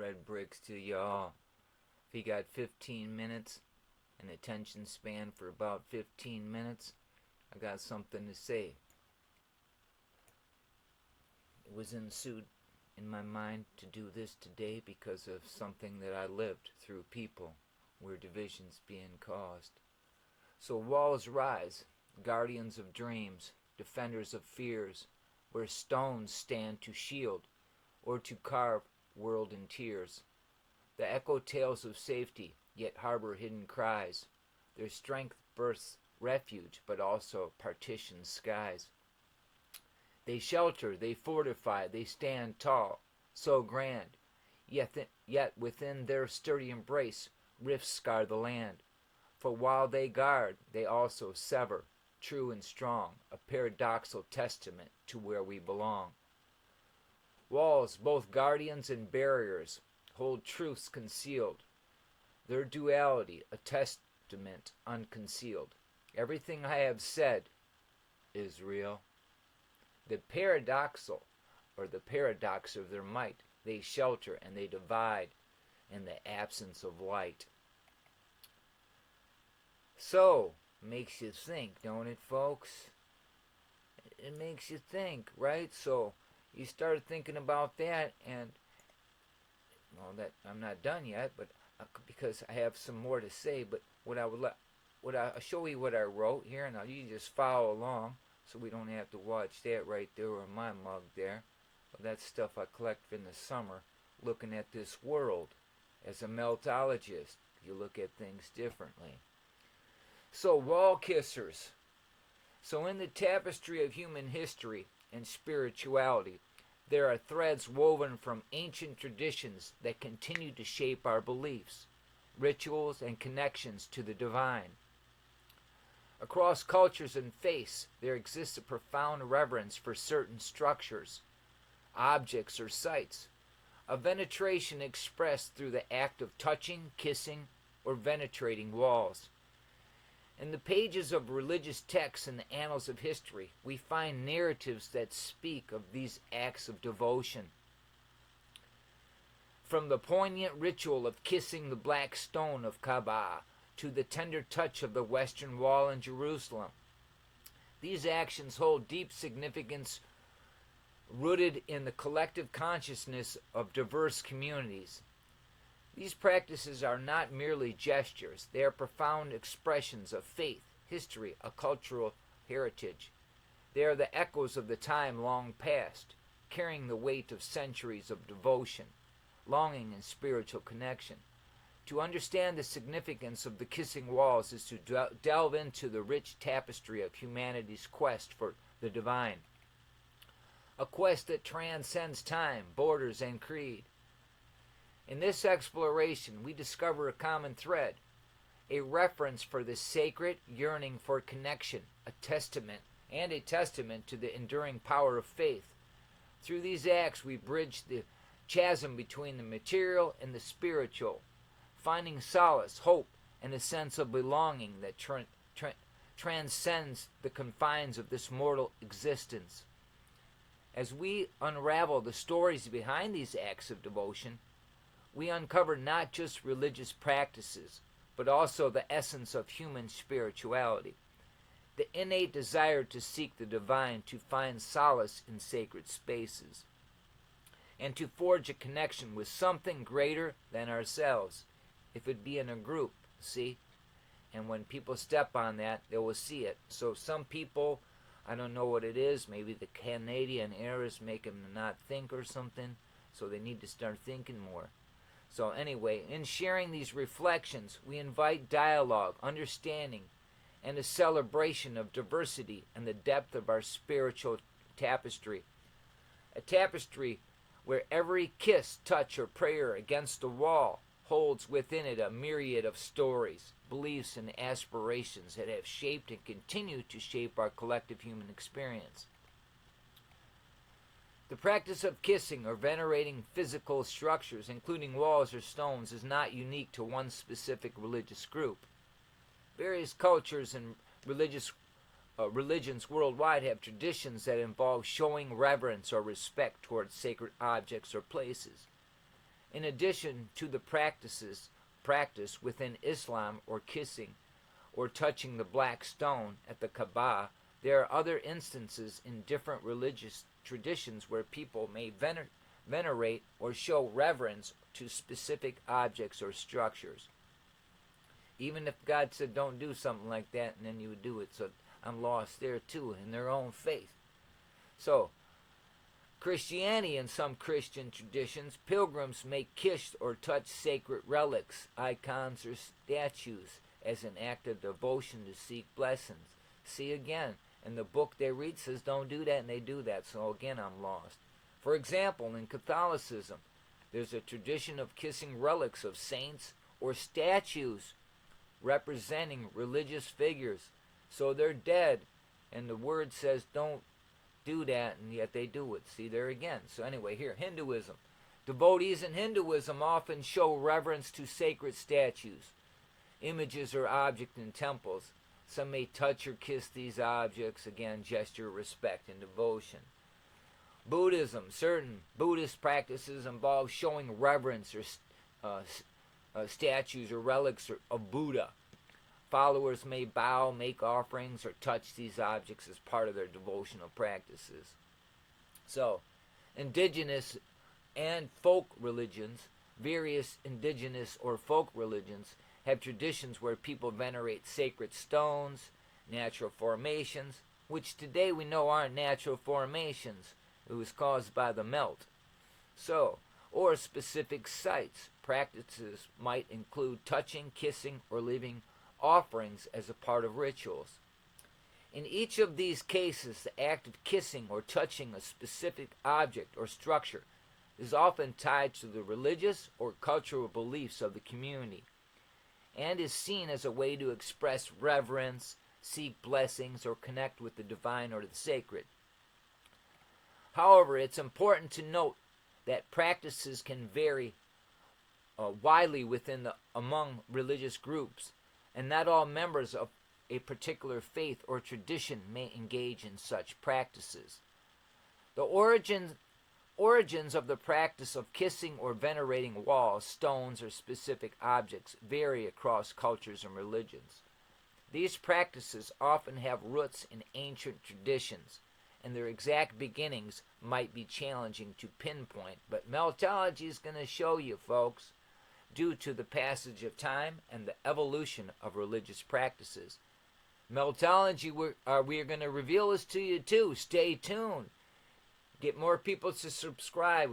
red bricks to y'all. If you got 15 minutes, an attention span for about 15 minutes, I got something to say. It was ensued in my mind to do this today because of something that I lived through people where divisions being caused. So walls rise, guardians of dreams, defenders of fears, where stones stand to shield or to carve world in tears. The echo tales of safety, yet harbor hidden cries. Their strength births refuge, but also partitioned skies. They shelter, they fortify, they stand tall, so grand, yet within their sturdy embrace rifts scar the land. For while they guard, they also sever, true and strong, a paradoxal testament to where we belong. Walls, both guardians and barriers, hold truths concealed, their duality a testament unconcealed. Everything I have said is real. The paradoxal, or the paradox of their might, they shelter and they divide in the absence of light. So, makes you think, don't it, folks? It makes you think, right? So, you start thinking about that, and well, that I'm not done yet, but because I have some more to say. But I'll show you what I wrote here, and you just follow along, so we don't have to watch that right there on my mug there. Well, that's stuff I collect in the summer, looking at this world. As a meltologist, you look at things differently. So, wall kissers. So in the tapestry of human history and spirituality, there are threads woven from ancient traditions that continue to shape our beliefs, rituals, and connections to the divine. Across cultures and faiths, there exists a profound reverence for certain structures, objects, or sites, a veneration expressed through the act of touching, kissing, or venetrating walls. In the pages of religious texts and the annals of history, we find narratives that speak of these acts of devotion. From the poignant ritual of kissing the black stone of Kaaba to the tender touch of the Western Wall in Jerusalem, these actions hold deep significance rooted in the collective consciousness of diverse communities. These practices are not merely gestures, they are profound expressions of faith, history, a cultural heritage. They are the echoes of the time long past, carrying the weight of centuries of devotion, longing, and spiritual connection. To understand the significance of the kissing walls is to delve into the rich tapestry of humanity's quest for the divine, a quest that transcends time, borders, and creed. In this exploration, we discover a common thread, a reference for the sacred yearning for connection, a testament to the enduring power of faith. Through these acts, we bridge the chasm between the material and the spiritual, finding solace, hope, and a sense of belonging that transcends the confines of this mortal existence. As we unravel the stories behind these acts of devotion, we uncover not just religious practices, but also the essence of human spirituality, the innate desire to seek the divine, to find solace in sacred spaces, and to forge a connection with something greater than ourselves, if it be in a group, see? And when people step on that, they will see it. So some people, I don't know what it is, maybe the Canadian air is making them not think or something, so they need to start thinking more. So anyway, in sharing these reflections, we invite dialogue, understanding, and a celebration of diversity and the depth of our spiritual tapestry. A tapestry where every kiss, touch, or prayer against the wall holds within it a myriad of stories, beliefs, and aspirations that have shaped and continue to shape our collective human experience. The practice of kissing or venerating physical structures, including walls or stones, is not unique to one specific religious group. Various cultures and religions worldwide have traditions that involve showing reverence or respect towards sacred objects or places. In addition to the practice within Islam or kissing or touching the black stone at the Kaaba, there are other instances in different religious traditions where people may venerate or show reverence to specific objects or structures. Even if God said don't do something like that, and then you would do it. So I'm lost there too, in their own faith. So Christianity, in some Christian traditions, pilgrims may kiss or touch sacred relics, icons, or statues as an act of devotion to seek blessings. See, again, in the book they read says don't do that, and they do that. So again, I'm lost. For example, in Catholicism, there's a tradition of kissing relics of saints or statues representing religious figures. So they're dead, and the word says don't do that, and yet they do it. See there again. So anyway, here, Hinduism. Devotees in Hinduism often show reverence to sacred statues, images, or objects in temples. Some may touch or kiss these objects, again, gesture of respect and devotion. Buddhism. Certain Buddhist practices involve showing reverence or statues or relics of Buddha. Followers may bow, make offerings, or touch these objects as part of their devotional practices. So, indigenous and folk religions, various indigenous or folk religions, have traditions where people venerate sacred stones, natural formations, which today we know aren't natural formations. It was caused by the melt. So, or specific sites. Practices might include touching, kissing, or leaving offerings as a part of rituals. In each of these cases, the act of kissing or touching a specific object or structure is often tied to the religious or cultural beliefs of the community and is seen as a way to express reverence, seek blessings, or connect with the divine or the sacred. However, it's important to note that practices can vary widely among religious groups, and not all members of a particular faith or tradition may engage in such practices. The origins of the practice of kissing or venerating walls, stones, or specific objects vary across cultures and religions. These practices often have roots in ancient traditions, and their exact beginnings might be challenging to pinpoint, but Meltology is going to show you, folks, due to the passage of time and the evolution of religious practices. Meltology, we are going to reveal this to you too. Stay tuned. Get more people to subscribe.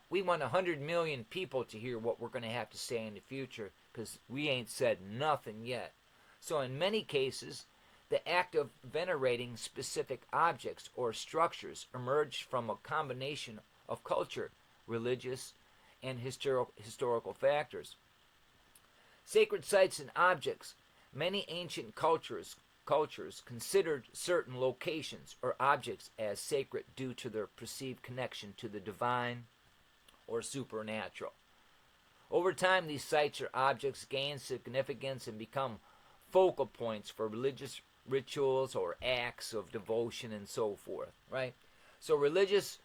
We want 100 million people to hear what we're going to have to say in the future, because we ain't said nothing yet. So in many cases, the act of venerating specific objects or structures emerged from a combination of culture, religious, and historical factors. Sacred sites and objects. Many ancient cultures considered certain locations or objects as sacred due to their perceived connection to the divine or supernatural. Over time, these sites or objects gain significance and become focal points for religious rituals or acts of devotion and so forth, right? So religious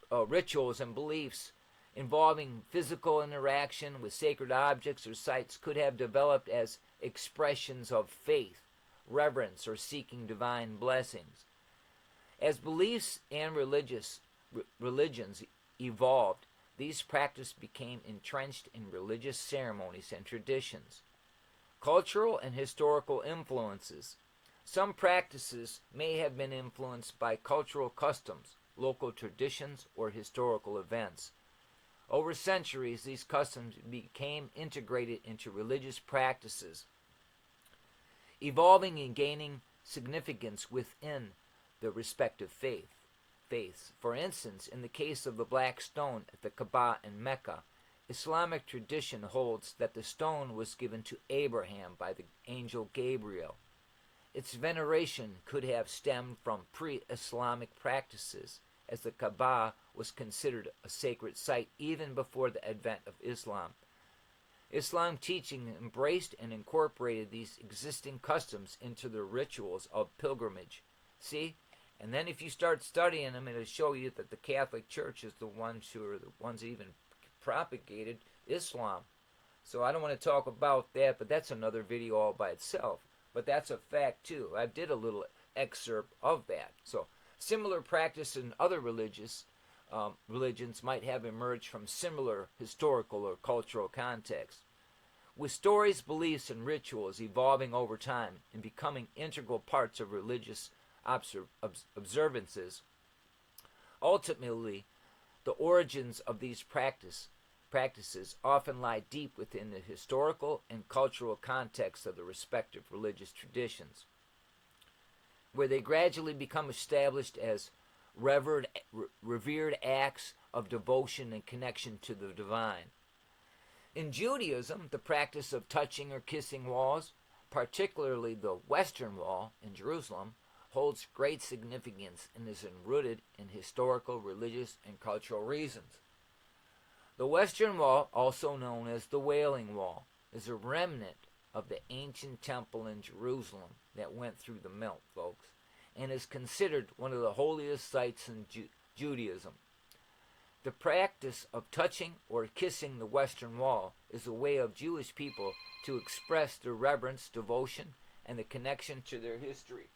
rituals and beliefs involving physical interaction with sacred objects or sites could have developed as expressions of faith, reverence, or seeking divine blessings. As beliefs and religions evolved, these practices became entrenched in religious ceremonies and traditions. Cultural and historical influences. Some practices may have been influenced by cultural customs, local traditions, or historical events. Over centuries, these customs became integrated into religious practices, evolving and gaining significance within the respective faiths. For instance, in the case of the black stone at the Kaaba in Mecca, Islamic tradition holds that the stone was given to Abraham by the angel Gabriel. Its veneration could have stemmed from pre-Islamic practices, as the Kaaba was considered a sacred site even before the advent of Islam. Islam teaching embraced and incorporated these existing customs into the rituals of pilgrimage. See? And then if you start studying them, it'll show you that the Catholic Church is the ones who are the ones that even propagated Islam. So I don't want to talk about that, but that's another video all by itself. But that's a fact too. I did a little excerpt of that. So similar practice in other religions might have emerged from similar historical or cultural contexts. With stories, beliefs, and rituals evolving over time and becoming integral parts of religious observances, ultimately, the origins of these practices often lie deep within the historical and cultural context of the respective religious traditions, where they gradually become established as revered acts of devotion and connection to the divine. In Judaism, the practice of touching or kissing walls, particularly the Western Wall in Jerusalem, holds great significance and is rooted in historical, religious, and cultural reasons. The Western Wall, also known as the Wailing Wall, is a remnant of the ancient temple in Jerusalem that went through the melt, folks, and is considered one of the holiest sites in Judaism. The practice of touching or kissing the Western Wall is a way of Jewish people to express their reverence, devotion, and the connection to their history,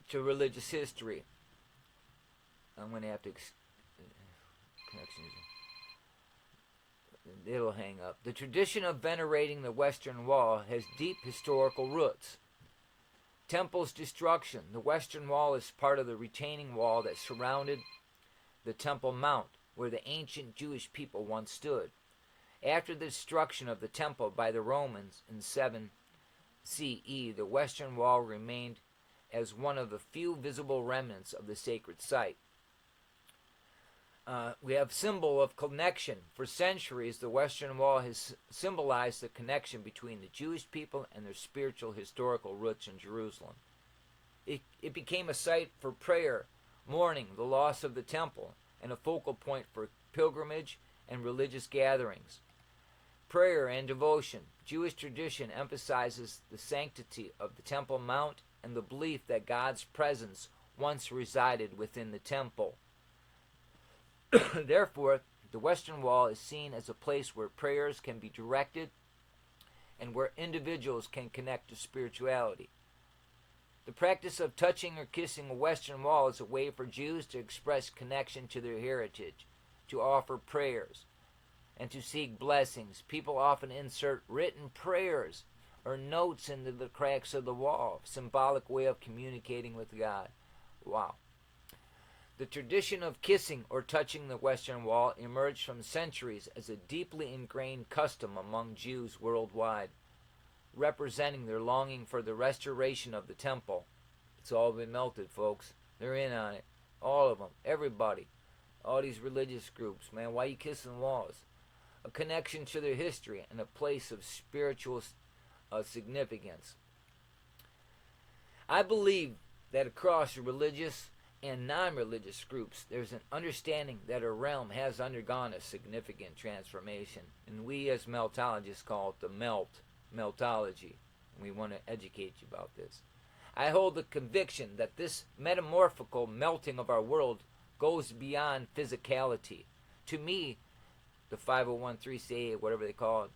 to religious history. I'm going to have to it'll hang up. The tradition of venerating the Western Wall has deep historical roots. Temple's destruction. The Western Wall is part of the retaining wall that surrounded the Temple Mount, where the ancient Jewish people once stood. After the destruction of the temple by the Romans in 7 CE, the Western Wall remained as one of the few visible remnants of the sacred site. We have symbol of connection. For centuries, the Western Wall has symbolized the connection between the Jewish people and their spiritual historical roots in Jerusalem. It became a site for prayer, mourning the loss of the temple, and a focal point for pilgrimage and religious gatherings. Prayer and devotion. Jewish tradition emphasizes the sanctity of the Temple Mount and the belief that God's presence once resided within the temple. Therefore, the Western Wall is seen as a place where prayers can be directed and where individuals can connect to spirituality. The practice of touching or kissing a Western Wall is a way for Jews to express connection to their heritage, to offer prayers, and to seek blessings. People often insert written prayers or notes into the cracks of the wall, a symbolic way of communicating with God. Wow. The tradition of kissing or touching the Western Wall emerged from centuries as a deeply ingrained custom among Jews worldwide, representing their longing for the restoration of the temple. It's all been melted, folks. They're in on it. All of them. Everybody. All these religious groups. Man, why are you kissing walls? A connection to their history and a place of spiritual significance. I believe that across religious and non-religious groups, there's an understanding that our realm has undergone a significant transformation, and we as meltologists call it the Meltology. We want to educate you about this. I hold the conviction that this metamorphical melting of our world goes beyond physicality. To me, the 501(c)(3), whatever they call it,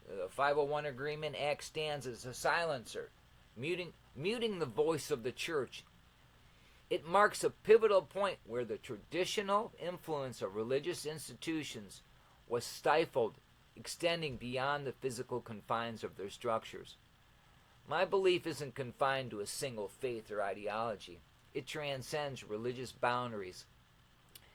the 501 Agreement Act stands as a silencer, muting the voice of the church. It marks a pivotal point where the traditional influence of religious institutions was stifled, extending beyond the physical confines of their structures. My belief isn't confined to a single faith or ideology. It transcends religious boundaries.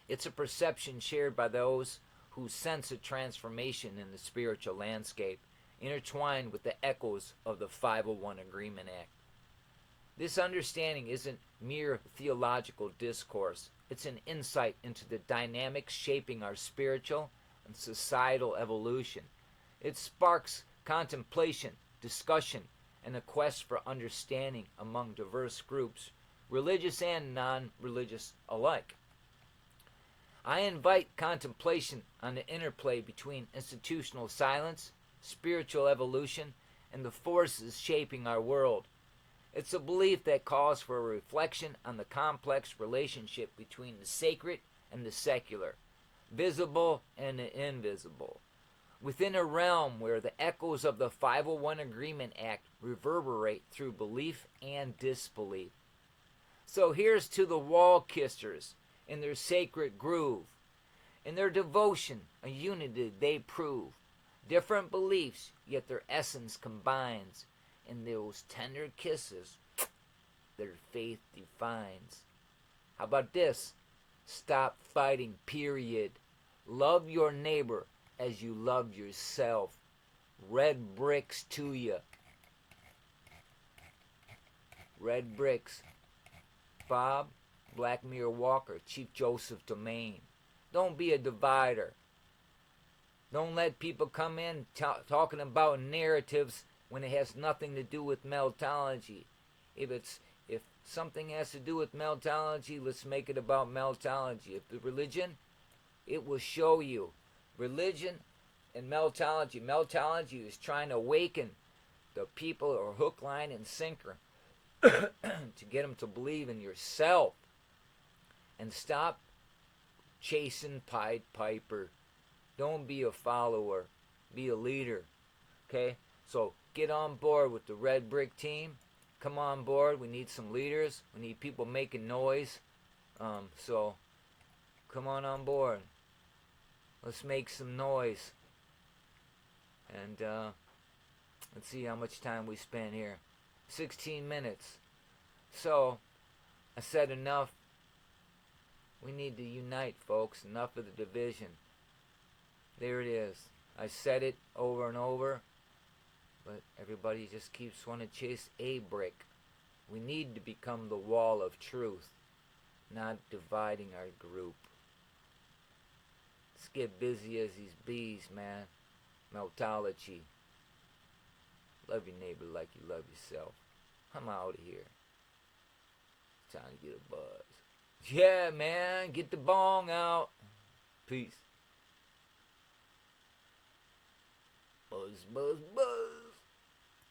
It's a perception shared by those who sense a transformation in the spiritual landscape, intertwined with the echoes of the 501 Agreement Act. This understanding isn't mere theological discourse. It's an insight into the dynamics shaping our spiritual and societal evolution. It sparks contemplation, discussion, and a quest for understanding among diverse groups, religious and non-religious alike. I invite contemplation on the interplay between institutional silence, spiritual evolution, and the forces shaping our world. It's a belief that calls for a reflection on the complex relationship between the sacred and the secular, visible and the invisible. Within a realm where the echoes of the 501 Agreement Act reverberate through belief and disbelief. So here's to the wall kissers in their sacred groove. In their devotion, a unity they prove. Different beliefs, yet their essence combines. In those tender kisses, their faith defines. How about this? Stop fighting, period. Love your neighbor as you love yourself. Red bricks to you. Red bricks. Bob, Black Mirror Walker, Chief Joseph Domain. Don't be a divider. Don't let people come in talking about narratives when it has nothing to do with Meltology. If something has to do with Meltology, let's make it about Meltology. If the religion, it will show you. Religion and Meltology. Meltology is trying to awaken the people, or hook, line, and sinker to get them to believe in yourself. And stop chasing Pied Piper. Don't be a follower. Be a leader. Okay? So get on board with the Red Brick team. Come on board. We need some leaders. We need people making noise. So come on board. Let's make some noise. And let's see how much time we spent here. 16 minutes. So I said enough. We need to unite, folks. Enough of the division. There it is. I said it over and over, but everybody just keeps wanting to chase a brick. We need to become the wall of truth, not dividing our group. Let's get busy as these bees, man. Meltology. Love your neighbor like you love yourself. I'm out of here. Time to get a buzz. Yeah, man. Get the bong out. Peace. Buzz, buzz, buzz.